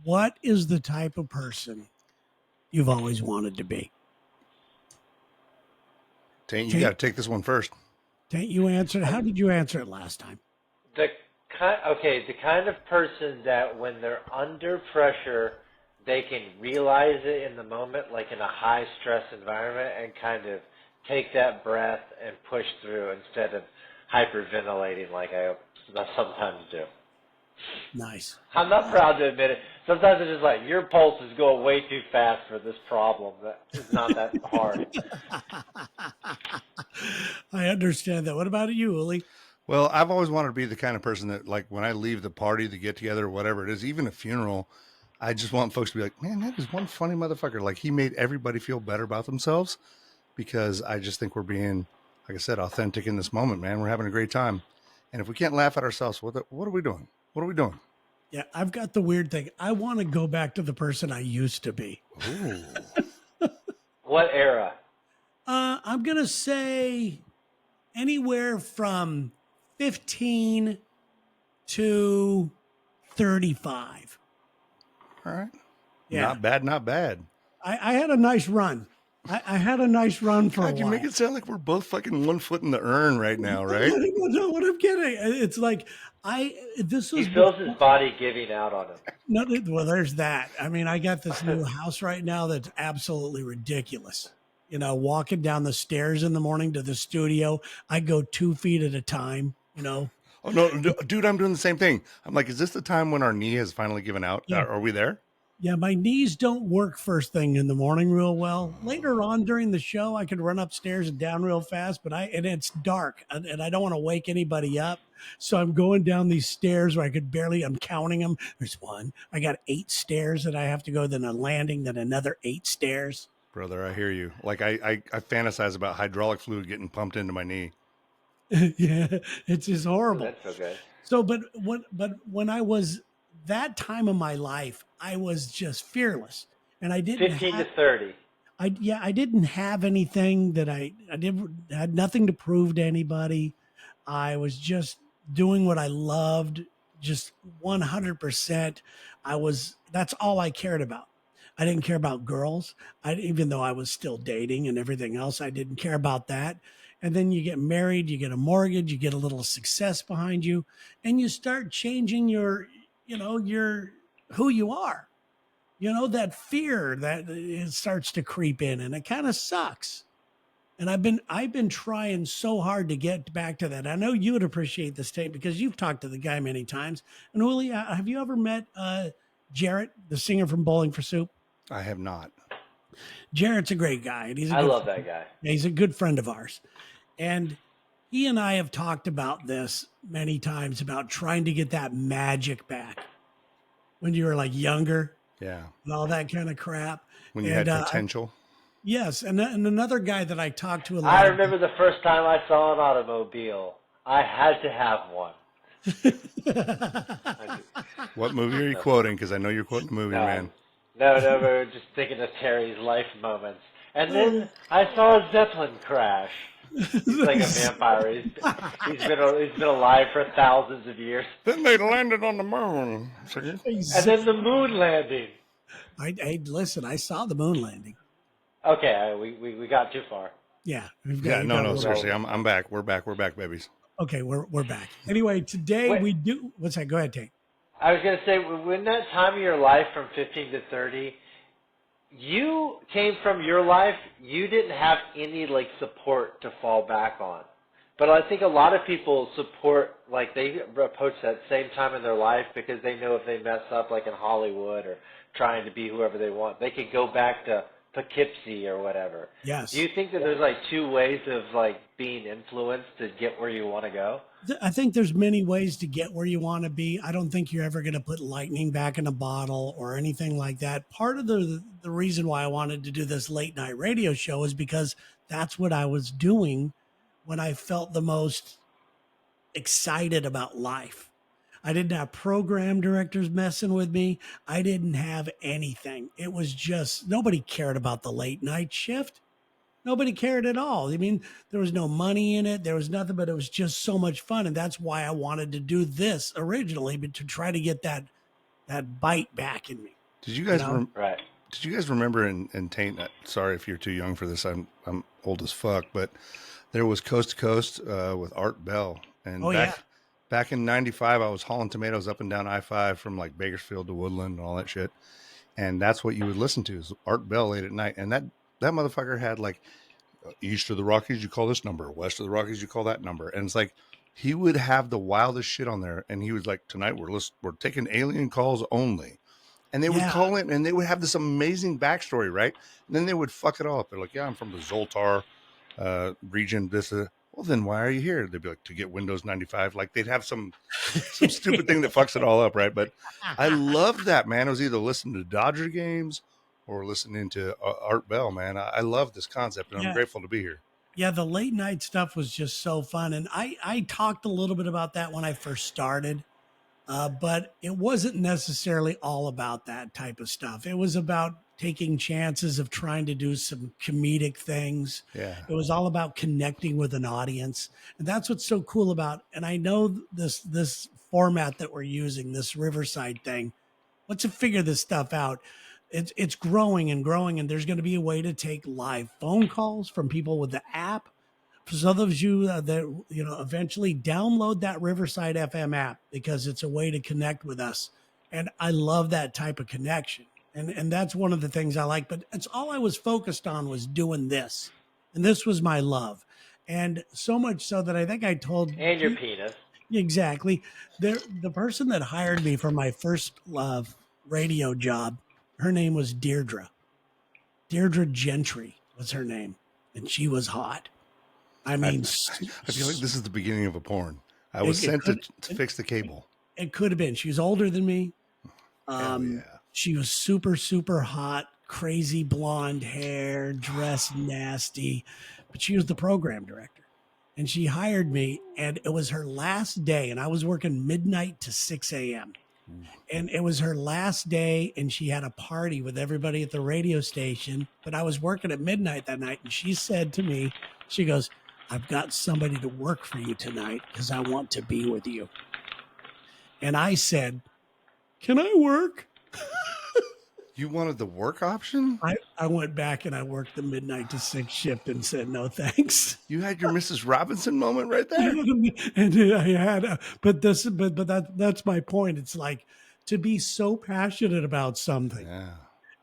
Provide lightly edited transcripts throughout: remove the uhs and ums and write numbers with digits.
What is the type of person you've always wanted to be? Taint, you got to take this one first. Taint, you answered. How did you answer it last time? The the kind of person that when they're under pressure, they can realize it in the moment, like in a high stress environment, and kind of take that breath and push through instead of hyperventilating like I sometimes do. Nice. I'm not proud to admit it. Sometimes it's just like your pulse is going way too fast for this problem. That is not that hard. I understand that. What about you, Uli? Well, I've always wanted to be the kind of person that, like, when I leave the party, the get together, or whatever it is, even a funeral, I just want folks to be like, man, that is one funny motherfucker. Like, he made everybody feel better about themselves, because I just think we're being, like I said, authentic in this moment, man. We're having a great time. And if we can't laugh at ourselves, what are we doing? What are we doing? Yeah, I've got the weird thing. I want to go back to the person I used to be. Ooh. What era? I'm going to say anywhere from 15 to 35. All right. Yeah. Not bad, not bad. I had a nice run. I had a nice run for a God, while. you make it sound like we're both fucking 1 foot in the urn right now, right? No, what I'm kidding. It's like this was He feels his body giving out on him. no, well, there's that. I mean, I got this new house right now that's absolutely ridiculous. You know, walking down the stairs in the morning to the studio, I go 2 feet at a time, you know. Oh, no, dude, I'm doing the same thing. I'm like, is this the time when our knee has finally given out? Yeah. Are we there? Yeah, my knees don't work first thing in the morning real well. Later on during the show, I could run upstairs and down real fast, but it's dark and I don't want to wake anybody up. So I'm going down these stairs where I'm counting them. There's one. I got 8 stairs that I have to go, then a landing, then another 8 stairs. Brother, I hear you. Like I fantasize about hydraulic fluid getting pumped into my knee. Yeah, it's just horrible. That's okay. So, but when I was that time of my life, I was just fearless, and I didn't 15 to 30. I didn't have anything that I had nothing to prove to anybody. I was just doing what I loved, just 100%. That's all I cared about. I didn't care about girls. Even though I was still dating and everything else, I didn't care about that. And then you get married, you get a mortgage, you get a little success behind you, and you start changing your who you are. You know, that fear that it starts to creep in, and it kind of sucks. And I've been trying so hard to get back to that. I know you would appreciate this tape because you've talked to the guy many times. And Uli, have you ever met Jarrett, the singer from Bowling for Soup? I have not. Jarrett's a great guy, and I love that guy. He's a good friend of ours, and he and I have talked about this many times about trying to get that magic back when you were like younger. Yeah. And all that kind of crap. When you had potential. Yes. And another guy that I talked to a lot. I remember the first time I saw an automobile. I had to have one. What movie are you quoting? Because I know you're quoting the movie, man. No, we were just thinking of Terry's life moments. And then I saw a Zeppelin crash. He's like a vampire. He's been alive for thousands of years. Then they landed on the moon. And then the moon landing. Listen, I saw the moon landing. Okay, we got too far. Yeah. Seriously, I'm back. We're back, babies. Okay, we're back. Anyway, today we do. What's that? Go ahead, Tate. I was going to say, when that time of your life from 15 to 30, you came from your life, you didn't have any like support to fall back on. But I think a lot of people support, like they approach that same time in their life because they know if they mess up like in Hollywood or trying to be whoever they want, they could go back to Poughkeepsie or whatever. Yes. Do you think that there's like 2 ways of like being influenced to get where you want to go? I think there's many ways to get where you want to be. I don't think you're ever going to put lightning back in a bottle or anything like that. Part of the reason why I wanted to do this late night radio show is because that's what I was doing when I felt the most excited about life. I didn't have program directors messing with me. I didn't have anything. It was just, nobody cared about the late night shift. Nobody cared at all. I mean, there was no money in it. There was nothing, but it was just so much fun. And that's why I wanted to do this originally, but to try to get that bite back in me. Did you guys Right. Did you guys remember in Taint? Sorry if you're too young for this. I'm old as fuck, but there was Coast to Coast with Art Bell, and Oh yeah. back in '95, I was hauling tomatoes up and down I-5 from like Bakersfield to Woodland and all that shit, and that's what you would listen to is Art Bell late at night, and that motherfucker had like east of the Rockies, you call this number, west of the Rockies, you call that number, and it's like he would have the wildest shit on there, and he was like, tonight we're taking alien calls only. And they would Yeah. call in and they would have this amazing backstory, right? And then they would fuck it all up. They're like, yeah, I'm from the Zoltar region. Well, then why are you here? They'd be like, to get Windows 95. Like they'd have some stupid thing that fucks it all up, right? But I loved that, man. I was either listening to Dodger games or listening to Art Bell, man. I love this concept, and I'm grateful to be here. Yeah, the late night stuff was just so fun. And I talked a little bit about that when I first started. But it wasn't necessarily all about that type of stuff. It was about taking chances of trying to do some comedic things. Yeah. It was all about connecting with an audience. And that's what's so cool about, and I know this format that we're using, this Riverside thing, once you figure this stuff out, it's growing and growing. And there's going to be a way to take live phone calls from people with the app. For those of you that eventually download that Riverside FM app, because it's a way to connect with us, and I love that type of connection, and that's one of the things I like. But it's all I was focused on was doing this, and this was my love, and so much so that I think I told And your penis. exactly the person that hired me for my first radio job. Her name was Deirdre Gentry was her name, and she was hot. I mean, I feel like this is the beginning of a porn. I was sent to fix the cable. It could have been. She was older than me. Hell yeah. She was super, super hot, crazy blonde hair, dressed nasty, but she was the program director. And she hired me, and it was her last day, and I was working midnight to 6 a.m. And it was her last day, and she had a party with everybody at the radio station, but I was working at midnight that night, and she said to me, she goes, I've got somebody to work for you tonight because I want to be with you. And I said, can I work? You wanted the work option? I went back and I worked the midnight to 6 shift and said, no, thanks. You had your Mrs. Robinson moment right there. And I had, but that's my point. It's like to be so passionate about something. Yeah.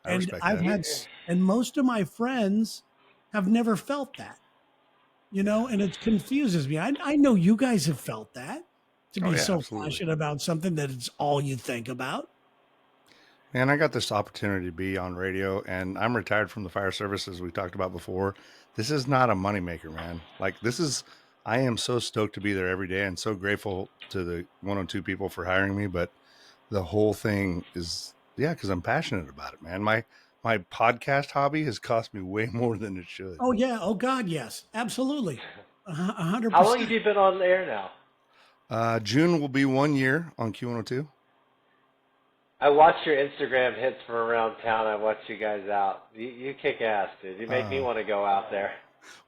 And I've had, and most of my friends have never felt that. And it confuses me. I know you guys have felt that, to be so absolutely. passionate about something that it's all you think about. Man, I got this opportunity to be on radio, and I'm retired from the fire service, as we talked about before. This is not a moneymaker, man. Like, I am so stoked to be there every day and so grateful to the 102 people for hiring me. But the whole thing is, because I'm passionate about it, man. My podcast hobby has cost me way more than it should. Oh, yeah. Oh, God, yes. Absolutely. 100%. How long have you been on the air now? June will be 1 year on Q102. I watched your Instagram hits from around town. I watched you guys out. You kick ass, dude. You make me want to go out there.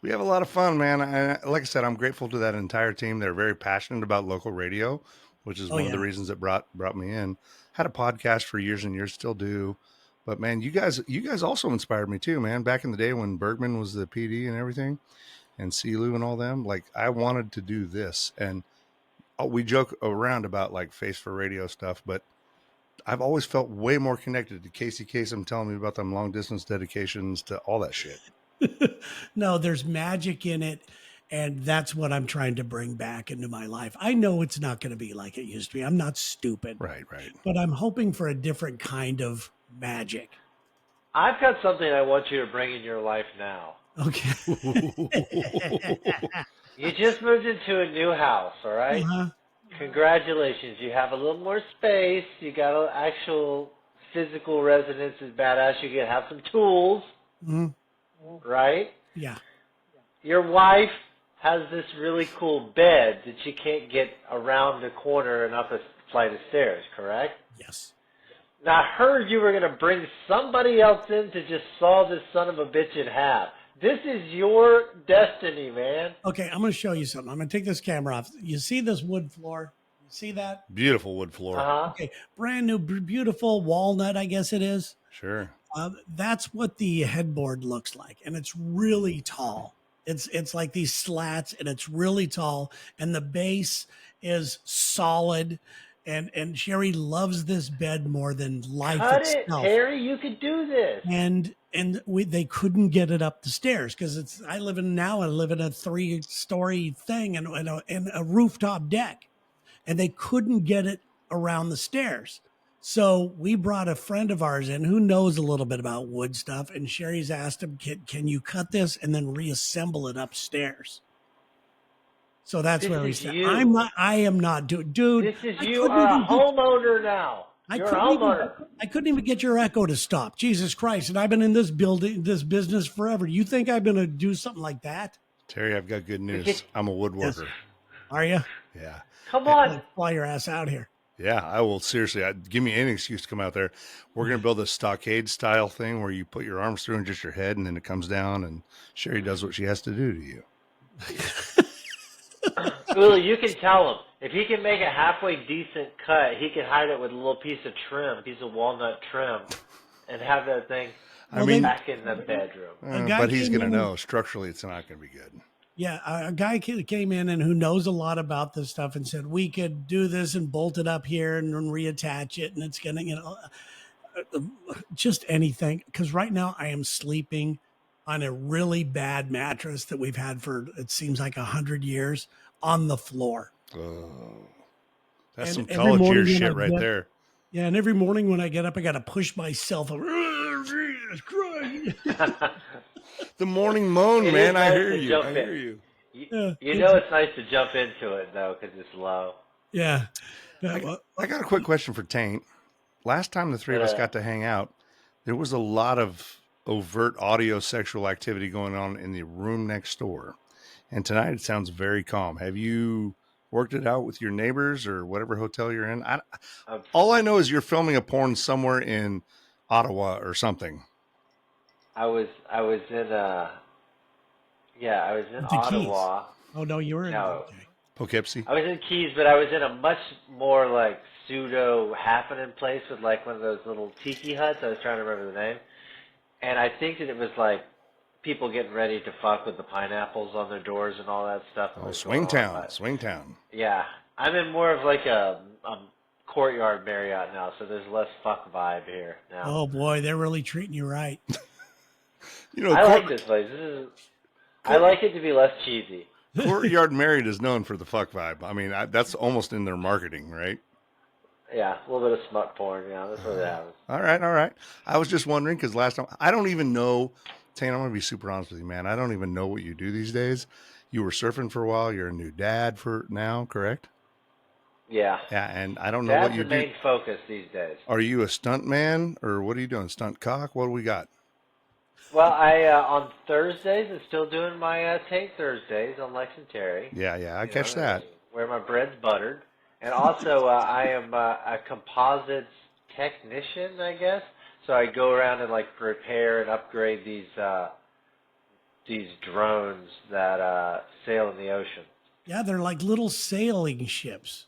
We have a lot of fun, man. And like I said, I'm grateful to that entire team. They're very passionate about local radio, which is one of the reasons that brought me in. Had a podcast for years and years, still do. But man, you guys also inspired me too, man. Back in the day when Bergman was the PD and everything, and CeeLou and all them, like I wanted to do this. And we joke around about like Face for Radio stuff, but I've always felt way more connected to Casey Kasem telling me about them long distance dedications to all that shit. No, there's magic in it. And that's what I'm trying to bring back into my life. I know it's not going to be like it used to be. I'm not stupid. Right. But I'm hoping for a different kind of magic. I've got something I want you to bring in your life now. Okay. You just moved into a new house, all right? Uh-huh. Congratulations. You have a little more space. You got an actual physical residence is badass. You can have some tools, right? Yeah. Your wife has this really cool bed that she can't get around the corner and up a flight of stairs, correct? Yes. Now, I heard you were going to bring somebody else in to just saw this son of a bitch in half. This is your destiny, man. Okay, I'm going to show you something. I'm going to take this camera off. You see this wood floor? See that? Beautiful wood floor. Uh-huh. Okay, brand new, beautiful walnut, I guess it is. Sure. That's what the headboard looks like, and it's really tall. It's like these slats, and it's really tall, and the base is solid. And Sherry loves this bed more than life Cut it, itself. Terry. You could do this. They couldn't get it up the stairs because I live in a 3-story thing and a rooftop deck, and they couldn't get it around the stairs. So we brought a friend of ours in who knows a little bit about wood stuff, and Sherry's asked him, "Can you cut this and then reassemble it upstairs?" So that's This where he is said, you. I am not doing, dude. This is I you couldn't are a even get- homeowner now. I You're a couldn't even, homeowner. I couldn't even get your echo to stop. Jesus Christ! And I've been in this business forever. You think I'm going to do something like that? Terry, I've got good news. Yes. I'm a woodworker. Are you? Yeah. Come on. Fly your ass out here. Yeah, I will seriously. Give me any excuse to come out there. We're going to build a stockade style thing where you put your arms through and just your head, and then it comes down, and Sherry does what she has to do to you. Uli, you can tell him. If he can make a halfway decent cut, he can hide it with a little piece of walnut trim, and have that thing back in the bedroom. But he's going to know structurally it's not going to be good. Yeah, a guy came in and who knows a lot about this stuff and said we could do this and bolt it up here and then reattach it, and it's gonna, just anything. Because right now I am sleeping on a really bad mattress that we've had for it seems like 100 years on the floor. Oh, that's And some every college morning years when shit I right get- there. Yeah, and every morning when I get up, I got to push myself up. Jesus Christ. The morning moan, It man. is I nice hear to you. jump I in. hear you. You know it's nice to jump into it, though, because it's low. Yeah. Well, I got a quick question for Taint. Last time the three of us got to hang out, there was a lot of overt audio sexual activity going on in the room next door. And tonight it sounds very calm. Have you worked it out with your neighbors or whatever hotel you're in? All I know is you're filming a porn somewhere in Ottawa or something. I was in Ottawa. Oh, no, you were in. No. Okay. Poughkeepsie? I was in Keys, but I was in a much more like pseudo happening place with like one of those little tiki huts. I was trying to remember the name. And I think that it was like people getting ready to fuck with the pineapples on their doors and all that stuff. Oh, Swing Town. Yeah. I'm in more of like a courtyard Marriott now, so there's less fuck vibe here now. Oh, boy, they're really treating you right. I like this place. I like it to be less cheesy. Courtyard Marriott is known for the fuck vibe. I mean, that's almost in their marketing, right? Yeah, a little bit of smut porn. Yeah, that's what it happens. All right. I was just wondering because last time, I don't even know, Taint, I'm going to be super honest with you, man. I don't even know what you do these days. You were surfing for a while. You're a new dad for now, correct? Yeah. Yeah, and I don't know That's what you the do. main focus these days. Are you a stunt man or what are you doing? Stunt cock? What do we got? Well, I on Thursdays I'm still doing my Taint Thursdays on Lex and Terry. Yeah, I catch that. Where my bread's buttered, and also I am a composites technician, I guess. So I go around and like repair and upgrade these drones that sail in the ocean. Yeah, they're like little sailing ships.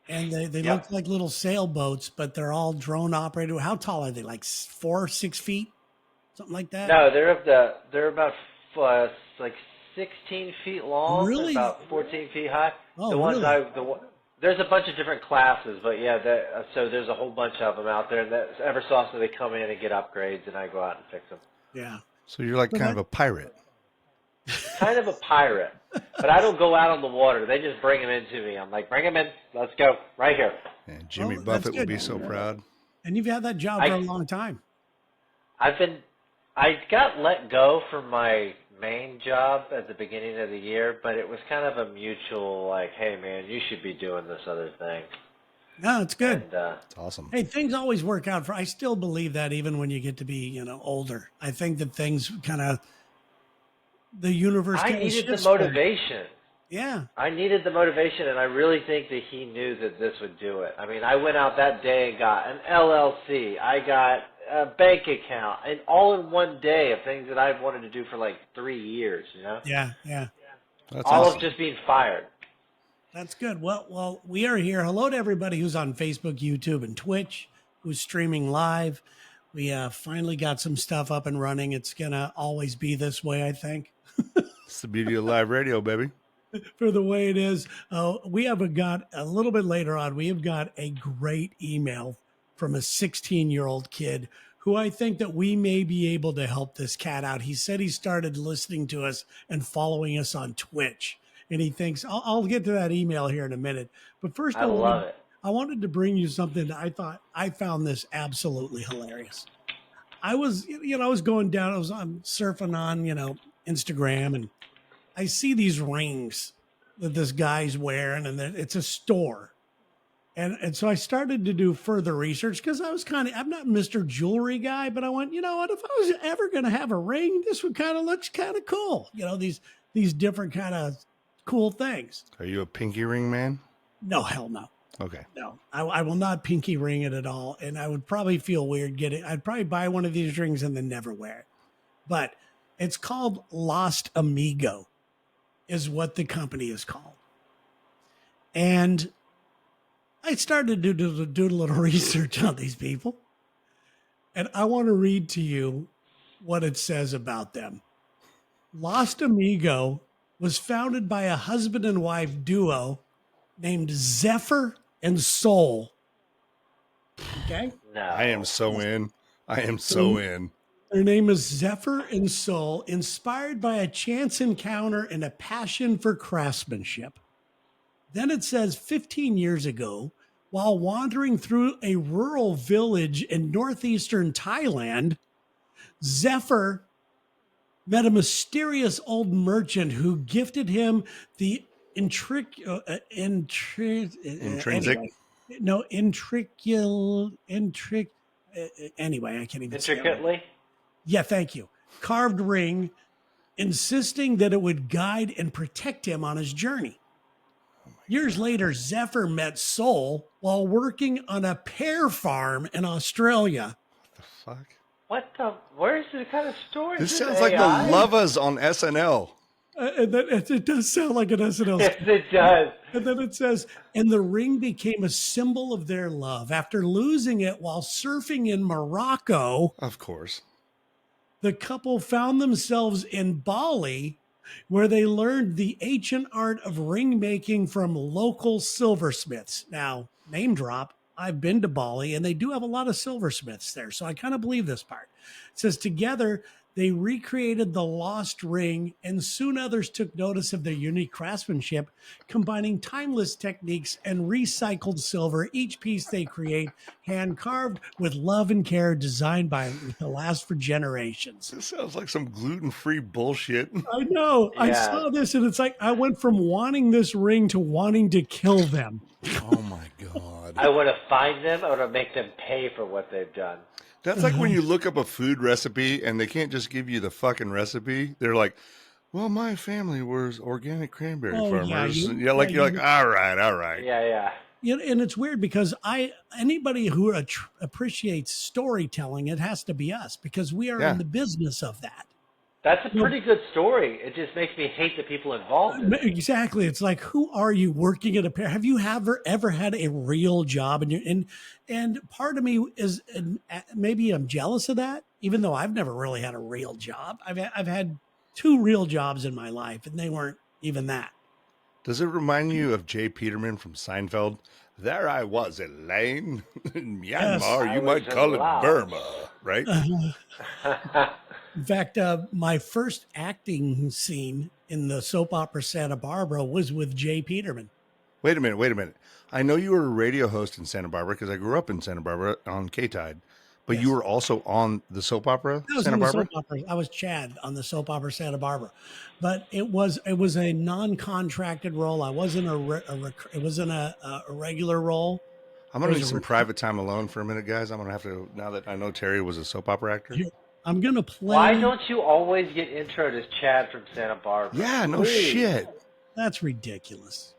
And they Yep. look like little sailboats, but they're all drone operated. How tall are they? Like 4 or 6 feet? Something like that? No, they're about like 16 feet long, Really? about 14 feet high. Oh, the ones really? there's a bunch of different classes, but yeah, so there's a whole bunch of them out there, and ever so often they come in and get upgrades, and I go out and fix them. Yeah. So you're like kind of a pirate. Kind of a pirate, but I don't go out on the water. They just bring them into me. I'm like, bring them in. Let's go right here. And Jimmy Oh, that's Buffett would good. be so proud. And you've had that job for a long time. I got let go from my main job at the beginning of the year, but it was kind of a mutual like, hey man, you should be doing this other thing. No, it's good. And, It's awesome. Hey, things always work out I still believe that even when you get to be, older. I think that things kind of, the universe I kinda needed the shifts for you. motivation. Yeah. I needed the motivation, and I really think that he knew that this would do it. I mean, I went out that day and got an LLC. I got a bank account, and all in one day of things that I've wanted to do for like 3 years, Yeah. That's all awesome. of just being fired. That's good. Well, we are here. Hello to everybody who's on Facebook, YouTube, and Twitch, who's streaming live. We finally got some stuff up and running. It's gonna always be this way, I think, It's the beauty of live radio, baby. for the way it is. We have got a little bit later on. We have got a great email from a 16-year-old kid who I think that we may be able to help this cat out. He said he started listening to us and following us on Twitch. And he thinks, I'll get to that email here in a minute. But first, I love it. I wanted to bring you something that I found this absolutely hilarious. I was going down, I'm surfing on, Instagram, and I see these rings that this guy's wearing, and it's a store. And so I started to do further research because I'm not Mr. Jewelry guy, but I went, you know what, if I was ever going to have a ring, this would looks kind of cool. These different kind of cool things. Are you a pinky ring man? No, hell no. Okay. No, I will not pinky ring it at all. And I would probably feel weird I'd probably buy one of these rings and then never wear it. But it's called Lost Amigo is what the company is called. And I started to do a little research on these people. And I want to read to you what it says about them. Lost Amigo was founded by a husband and wife duo named Zephyr and Soul. Okay? No. I am so in. I am so in. Their name is Zephyr and Soul, inspired by a chance encounter and a passion for craftsmanship. Then it says 15 years ago, while wandering through a rural village in northeastern Thailand, Zephyr met a mysterious old merchant who gifted him the intrinsic. Anyway, I can't even say it. Intricately? Yeah, thank you. Carved ring, insisting that it would guide and protect him on his journey. Years later, Zephyr met Soul while working on a pear farm in Australia. What the fuck? Where's the kind of story? This Is sounds it like AI? the Lovas on SNL. It does sound like an SNL. Yes, it does. And then it says, and the ring became a symbol of their love. After losing it while surfing in Morocco, Of course. the couple found themselves in Bali, where they learned the ancient art of ring making from local silversmiths. Now, name drop, I've been to Bali, and they do have a lot of silversmiths there, so I kind of believe this part. It says, together, they recreated the lost ring, and soon others took notice of their unique craftsmanship, combining timeless techniques and recycled silver. Each piece they create, hand-carved with love and care, designed by to last for generations. This sounds like some gluten-free bullshit. I know. I Yeah. saw this, and it's like I went from wanting this ring to wanting to kill them. Oh my God. I want to find them. I want to make them pay for what they've done. That's like when you look up a food recipe and they can't just give you the fucking recipe. They're like, well, my family was organic cranberry farmers. You're like, all right. Yeah. And it's weird because anybody who appreciates storytelling, it has to be us because we are in the business of that. That's a pretty good story. It just makes me hate the people involved in it. Exactly. It's like, who are you working at a pair? Have you ever had a real job? And part of me is, and maybe I'm jealous of that, even though I've never really had a real job. I've had 2 real jobs in my life, and they weren't even that. Does it remind you of Jay Peterman from Seinfeld? There I was, Elaine. In Myanmar, you might call it Burma, right? In fact, my first acting scene in the soap opera Santa Barbara was with Jay Peterman. Wait a minute. I know you were a radio host in Santa Barbara because I grew up in Santa Barbara on K-Tide, but you were also on the soap opera Santa Barbara? I was Chad on the soap opera Santa Barbara, but it was a non-contracted role. I wasn't it wasn't a regular role. I'm going to need some private time alone for a minute, guys. I'm going to have to, now that I know Terry was a soap opera actor. I'm going to play. Why don't you always get introed as Chad from Santa Barbara? Yeah, no shit. That's ridiculous.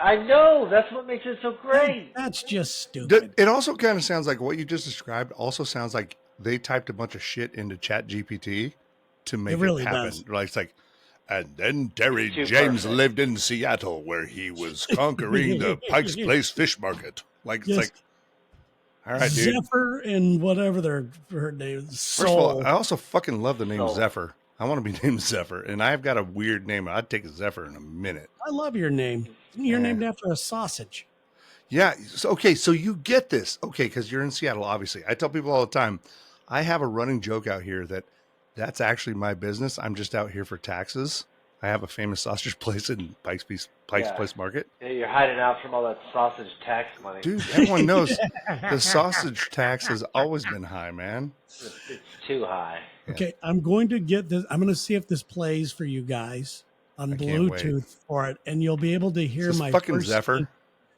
I know. That's what makes it so great. That's just stupid. It also kind of sounds like what you just described also sounds like they typed a bunch of shit into Chat GPT to make it happen. Does. Like, it's like, And then Terry Too James perfect. lived in Seattle, where he was conquering the Pike's Place fish market. Like, it's Yes. like, all right, dude. Zephyr and whatever her name is. First of all, Soul. I also fucking love the name Soul. Zephyr. I want to be named Zephyr, and I've got a weird name. I'd take Zephyr in a minute. I love your name. You're Yeah. named after a sausage. Yeah. So, okay. So you get this. Okay. Because you're in Seattle, obviously. I tell people all the time, I have a running joke out here that's actually my business. I'm just out here for taxes. I have a famous sausage place in Pike's Place Market. Yeah, you're hiding out from all that sausage tax money. Dude, everyone knows the sausage tax has always been high, man. It's too high. Yeah. Okay, I'm going to get this. I'm going to see if this plays for you guys on I can't wait. Bluetooth for it, and you'll be able to hear Is this my fucking first Zephyr? scene.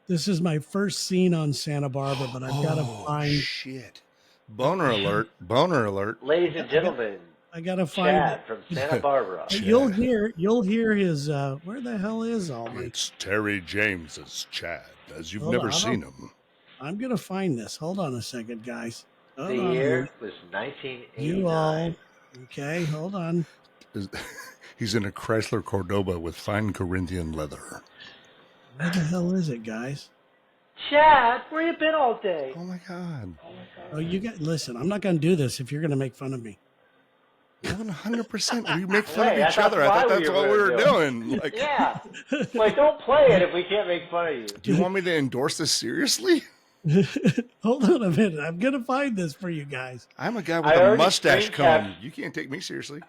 This is my first scene on Santa Barbara, but I've got to find. Shit. Boner alert. Boner alert. Ladies and gentlemen, I got to find. Chad from Santa Barbara. Chad. You'll hear his. Where the hell is all my? It's Terry James's Chad, as you've Hold never on, seen him. I'm gonna find this. Hold on a second, guys. Hold The on. year was 1989. You all. Okay, hold on. He's in a Chrysler Cordoba with fine Corinthian leather. Where the hell is it, guys? Chad, where you been all day? Oh my God. Oh, you got. Listen, I'm not gonna do this if you're gonna make fun of me. 100%. We make fun Hey, of each that's other. I why thought that's we what we were were doing. Like, Yeah. Like, don't play it if we can't make fun of you. do you want me to endorse this seriously? Hold on a minute. I'm gonna find this for you guys. I'm a guy with I a already mustache screen comb. capped- You can't take me seriously.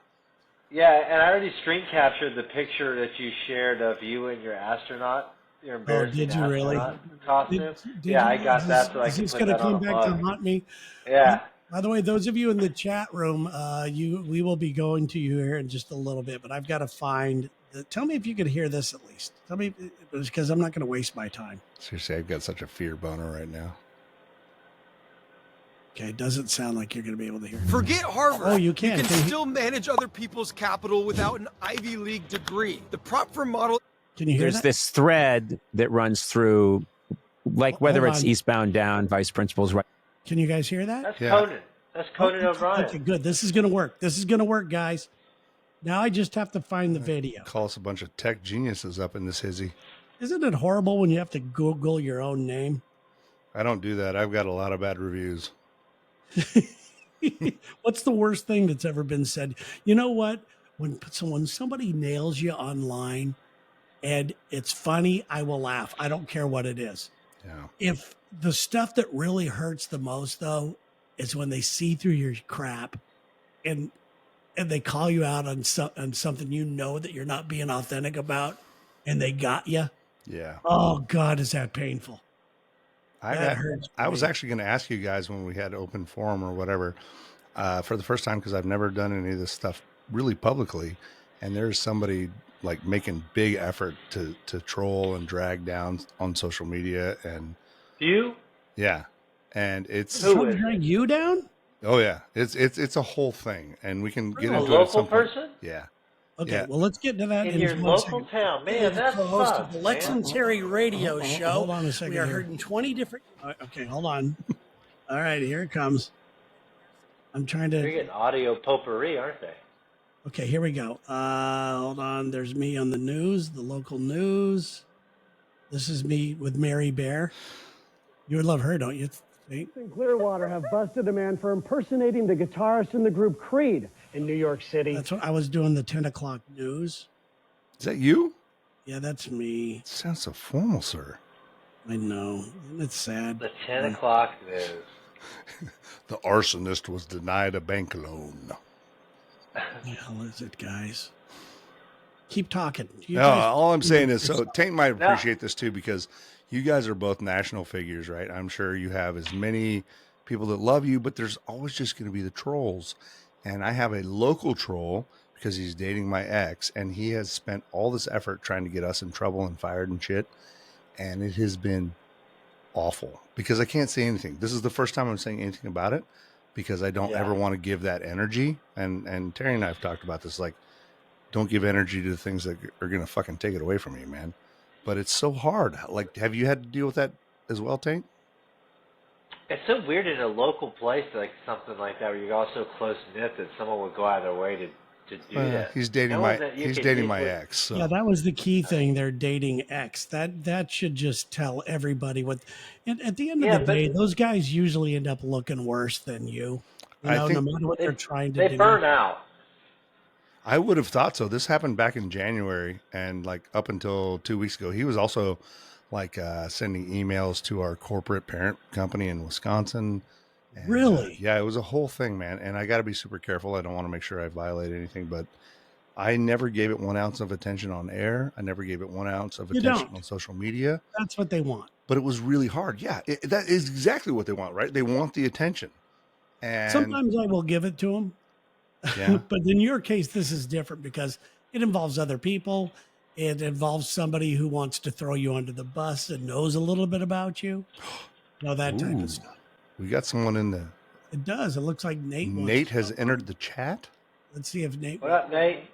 Yeah, and I already screen captured the picture that you shared of you and your astronaut, your embarrassing did you really? astronaut costume. Did Yeah, I you- got is that this- so I is can this put gonna that on come a back to mug. haunt me? Yeah. By the way, those of you in the chat room, we will be going to you here in just a little bit, but I've got to find. Tell me if you could hear this at least. Tell me, because I'm not going to waste my time. Seriously, I've got such a fear boner right now. Okay, it doesn't sound like you're going to be able to hear it. Forget Harvard. Oh, you can. You can Can you- still manage other people's capital without an Ivy League degree. The prop firm model. Can you hear There's that? this thread that runs through, like whether Hold it's on. eastbound down, vice principals, right? Can you guys hear that? That's Yeah. Conan. That's Conan O'Brien. Okay, good. This is going to work. This is going to work, guys. Now I just have to find the video. Call us a bunch of tech geniuses up in this hizzy. Isn't it horrible when you have to Google your own name? I don't do that. I've got a lot of bad reviews. What's the worst thing that's ever been said? You know what? When somebody nails you online and it's funny, I will laugh. I don't care what it is. Yeah. If the stuff that really hurts the most, though, is when they see through your crap and they call you out on something you know that you're not being authentic about, and they got you. Yeah. Oh God, is that painful? That hurts I was me. actually going to ask you guys when we had open forum or whatever, for the first time, because I've never done any of this stuff really publicly, and there's somebody like making big effort to troll and drag down on social media, and You? yeah, and it's Who Trying to is drag you down? oh yeah, it's a whole thing, and we can get A into it at some local point. person? Yeah. Okay, Yeah. well, let's get to that In in your just local 1 second. town. Man, that's Co-host fun. of the Lex and Terry radio show. Oh, Hold on a second. We are here. heard Heard in 20 different. Okay, hold on. All right, here it comes. I'm trying They're to. getting audio potpourri, aren't they? Okay, here we go. Hold on. There's me on the news, the local news. This is me with Mary Bear. You would love her, don't you? See? In Clearwater have busted a man for impersonating the guitarist in the group Creed in New York City. That's what I was doing. The 10 o'clock news. Is that you? Yeah, that's me. Sounds so formal, sir. I know. It's sad. The 10 o'clock news. The arsonist was denied a bank loan. What the hell is it, guys? Keep talking. You No, guys- all I'm saying is, so Taint might appreciate this too, because you guys are both national figures, right? I'm sure you have as many people that love you, but there's always just going to be the trolls. And I have a local troll because he's dating my ex, and he has spent all this effort trying to get us in trouble and fired and shit. And it has been awful because I can't say anything. This is the first time I'm saying anything about it because I don't ever want to give that energy. And Terry and I have talked about this, like, don't give energy to the things that are going to fucking take it away from you, man. But it's so hard. Like, have you had to deal with that as well, Taint? It's so weird in a local place, like something like that, where you're all so close knit that someone would go out of their way to to do that. He's dating Knowing that you he's can dating my easily- ex. So. Yeah, that was the key thing. They're dating X. That should just tell everybody what. And at the end of Yeah, the but- day, those guys usually end up looking worse than you. You I know, think- no matter what they're trying to They do. burn out. I would have thought so. This happened back in January, and like up until 2 weeks ago, he was also like sending emails to our corporate parent company in Wisconsin. And, Really? yeah, it was a whole thing, man. And I got to be super careful. I don't want to make sure I violate anything, but I never gave it 1 ounce of attention on air. I never gave it 1 ounce of You attention don't. on social media. That's what they want. But it was really hard. Yeah, that is exactly what they want, right? They want the attention. And Sometimes I will give it to them. yeah, But in your case, this is different because it involves other people. It involves somebody who wants to throw you under the bus and knows a little bit about you. Know that type Ooh. of stuff. we got someone in the. It does. It looks like Nate. wants Nate to has talk. entered the chat. Let's see if Nate. What up, Nate?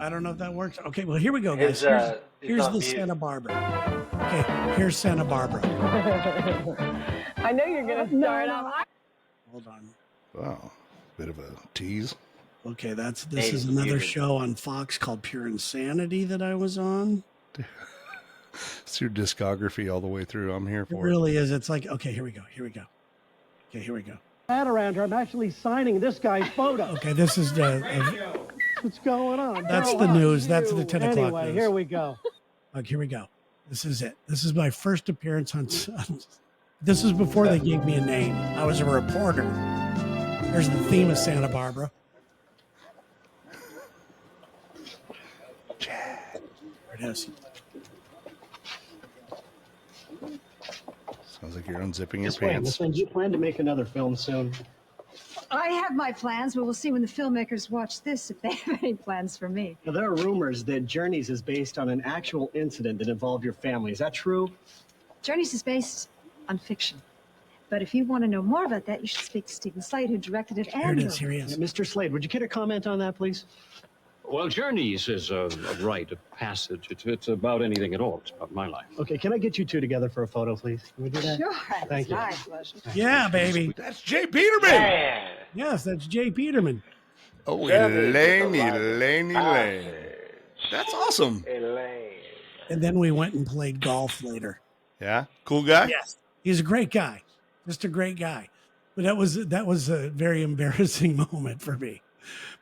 I don't know if that works. Okay, well, here we go, guys. His, he's Here's on the mute. Santa Barbara. Okay, here's Santa Barbara. I know you're going to start off. Hold on. Wow, bit of a tease. Okay, this Nate is is another muted. show on Fox called Pure Insanity that I was on. It's your discography all the way through. I'm here It for it. really is. It's like, okay, here we go. Okay, here we go. That around her, I'm actually signing this guy's photo. Okay, this is What's going on? That's Girl, the how news. are That's the you? 10 o'clock Anyway, news. here we go. Like, here we go. This is it. This is my first appearance on. This is before they gave me a name. I was a reporter. Here's the theme of Santa Barbara. There it is. Sounds like you're unzipping your This way, pants. Miss Lynn, do you plan to make another film soon? I have my plans, but we'll see when the filmmakers watch this if they have any plans for me. Now, there are rumors that Journeys is based on an actual incident that involved your family. Is that true? Journeys is based on fiction. But if you want to know more about that, you should speak to Stephen Slade, who directed it. Here it is. Here he is. Mr. Slade, would you care to comment on that, please? Well, Journeys is a rite of passage. It's about anything at all. It's about my life. Okay, can I get you two together for a photo, please? Can we do that? Sure, Thank that's you. my pleasure. Yeah, baby. That's Jay Peterman. Man. Yes, that's Jay Peterman. Oh, That is Elaine, a lot of Elaine. That's awesome. Elaine. And then we went and played golf later. Yeah, cool guy. Yes, he's a great guy, just a great guy. But that was a very embarrassing moment for me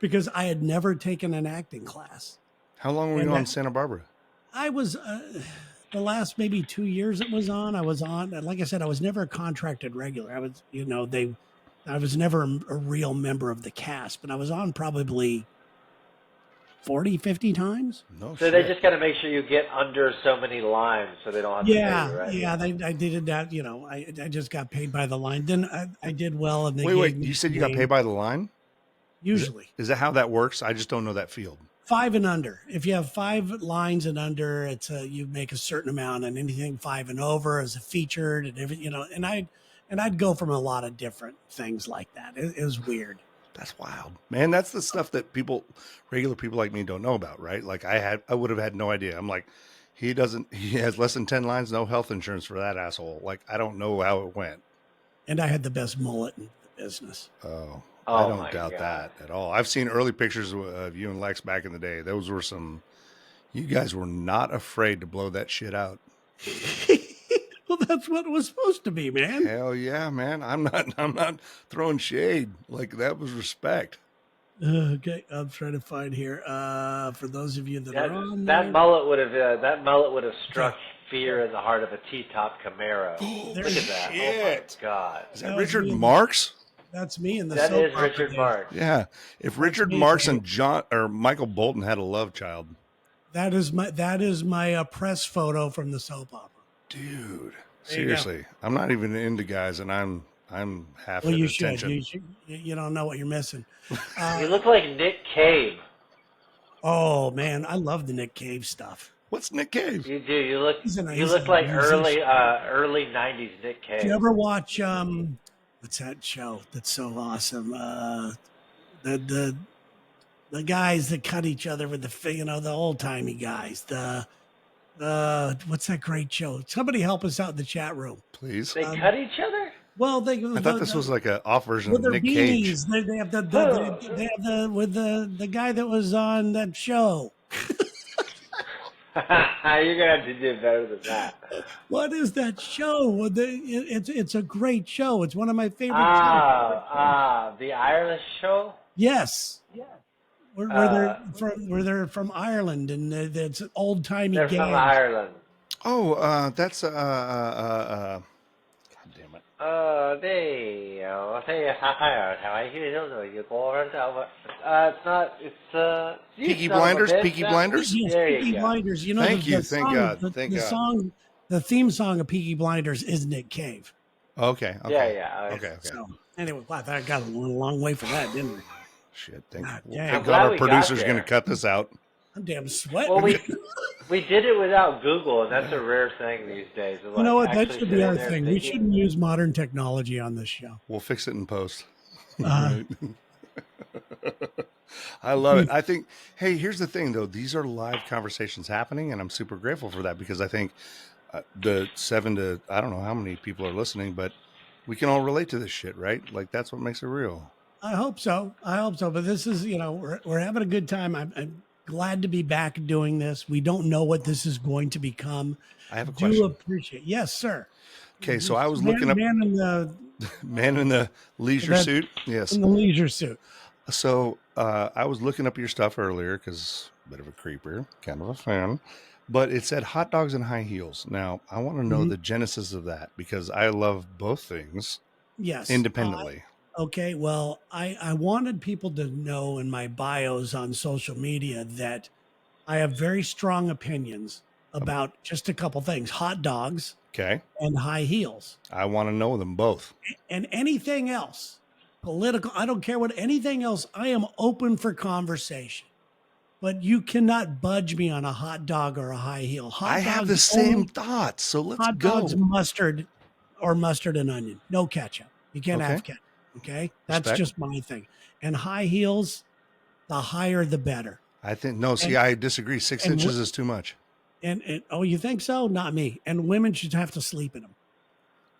because I had never taken an acting class. How long were you And on that- Santa Barbara? I was the last maybe 2 years it was on. I was on, and like I said, I was never a contracted regular. I was, I was never a real member of the cast, but I was on probably 40, 50 times. No So they just got to make sure you get under so many lines so they don't have to pay you, right? Yeah, I did that. I just got paid by the line. Then I did well, and they Wait. gave me You said you the got name. paid by the line? Usually Is that how that works? I just don't know that field. 5 and under. If you have 5 lines and under, it's you make a certain amount, and anything 5 and over is a featured, and everything. And I'd go from a lot of different things like that. It was weird. That's wild, man. That's the stuff that regular people like me don't know about, right? Like I would have had no idea. I'm like, he has less than 10 lines, no health insurance for that asshole. Like, I don't know how it went. And I had the best mullet in the business. Oh, Oh, I don't my doubt God. that at all. I've seen early pictures of you and Lex back in the day. Those were you guys were not afraid to blow that shit out. Well, that's what it was supposed to be, man. Hell yeah, man. I'm not throwing shade. Like, that was respect. Okay, I'm trying to find here. For those of you that are on there, That mullet would have struck fear in the heart of a T-top Camaro. Look at that! Oh Shit. my God, Is That that was Richard me. Marks? that's me in the that soap is opera Richard days. Marx. Yeah. If Richard me, Marks man. and Michael Bolton had a love child, That is my press photo from the soap opera. dude. There you go. Seriously, I'm not even into guys, and I'm half Well, at you attention. should. You don't know what you're missing. You look like Nick Cave. Oh man, I love the Nick Cave stuff. What's Nick Cave? You do. You look. He's You he's look like musician. early '90s Nick Cave. Do you ever watch what's that show that's so awesome? The guys that cut each other with the old timey guys. What's that great show? Somebody help us out in the chat room. Please. They cut each other. Well, I thought this was like an off version with of their Nick Cage. beanies. They have with the guy that was on that show. You're gonna have to do better than that. What is that show? It's a great show. It's one of my favorite shows. The Irish show. Yes. Where they're from Ireland and it's old timey They're games. from Ireland. Oh, that's God damn it. It's not. It's Peaky Blinders. Peaky Blinders. Yes, There you Peaky go. Blinders. You know, Thank you. Thank song, God. The, Thank the God. song, the theme song of Peaky Blinders is Nick Cave. Okay. Yeah. Okay. So anyway, wow, I got a long way for that, didn't I? Shit. God Thank damn. God our we got producer's there. going to cut this out. I'm damn sweating. Well, we did it without Google, and that's a rare thing these days. You know what? That actually should be sitting our there thing. We thinking. shouldn't use modern technology on this show. We'll fix it in post. Uh, I love it. I think, hey, here's the thing, though. These are live conversations happening, and I'm super grateful for that because I think the 7 to, I don't know how many people are listening, but we can all relate to this shit, right? Like, that's what makes it real. I hope so. But this is, we're having a good time. I'm glad to be back doing this. We don't know what this is going to become. I have a question. Appreciate. Yes, sir. Okay, so I was looking up man in the man in the leisure suit. Yes. in the leisure suit. So I was looking up your stuff earlier because a bit of a creeper, kind of a fan. But it said hot dogs and high heels. Now, I want to know the genesis of that because I love both things Yes. independently. Okay, well, I wanted people to know in my bios on social media that I have very strong opinions about just a couple things: hot dogs Okay. and high heels. I want to know them both. And anything else, political, I don't care what anything else, I am open for conversation. But you cannot budge me on a hot dog or a high heel. I have the same thoughts, so let's hot go. dogs, mustard and onion. No ketchup. You can't have ketchup. Okay? That's Respect. just my thing. And high heels, the higher the better. I think, no, see, I disagree. 6 inches is too much. And oh, you think so? Not me. And women should have to sleep in them.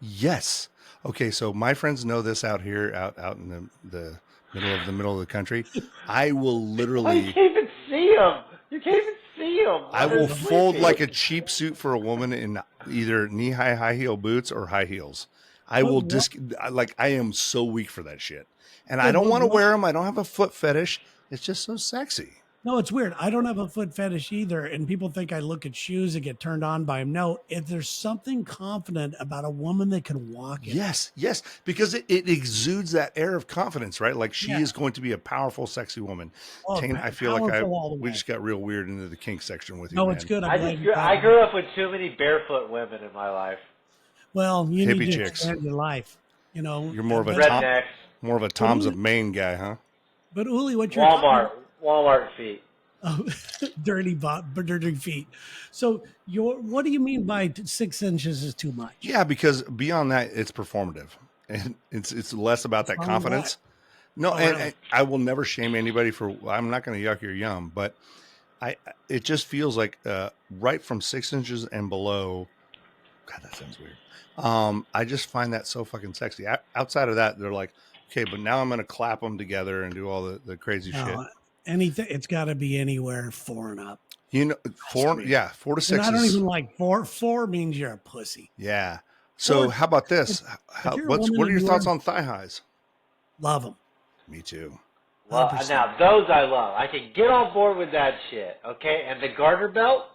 Yes. Okay, so my friends know this out here, out in the middle of the country. I will literally. You can't even see them. You can't even see them. I will fold like a cheap suit for a woman in either knee-high high heel boots or high heels. I will I am so weak for that shit. And I don't want to wear them. I don't have a foot fetish. It's just so sexy. No, it's weird. I don't have a foot fetish either. And people think I look at shoes and get turned on by them. No, if there's something confident about a woman that can walk in. Yes, because it exudes that air of confidence, right? Like she is going to be a powerful, sexy woman. Oh, Taint, I feel like we way. just got real weird into the kink section with you. No, man. it's good. I grew up with too many barefoot women in my life. Well, you Hippie need to chicks. expand your life. You know, You're more of a Rednecks. Tom's of Maine guy, huh? But Uli, what you're Walmart feet. Oh, dirty feet. So what do you mean by 6 inches is too much? Yeah, because beyond that, it's performative, and it's less about that confidence. No, and I will never shame anybody for. I'm not going to yuck your yum, but it just feels like right from 6 inches and below. God, that sounds weird. I just find that so fucking sexy. Outside of that, they're like, okay, but now I'm going to clap them together and do all the crazy shit. Anything, it's got to be anywhere 4 and up. 4 to 6. And I don't even like 4. 4 means you're a pussy. Yeah. So how about this? What are your thoughts on thigh highs? Love them. Me too. Well, now those I love. I can get on board with that shit. Okay, and the garter belt.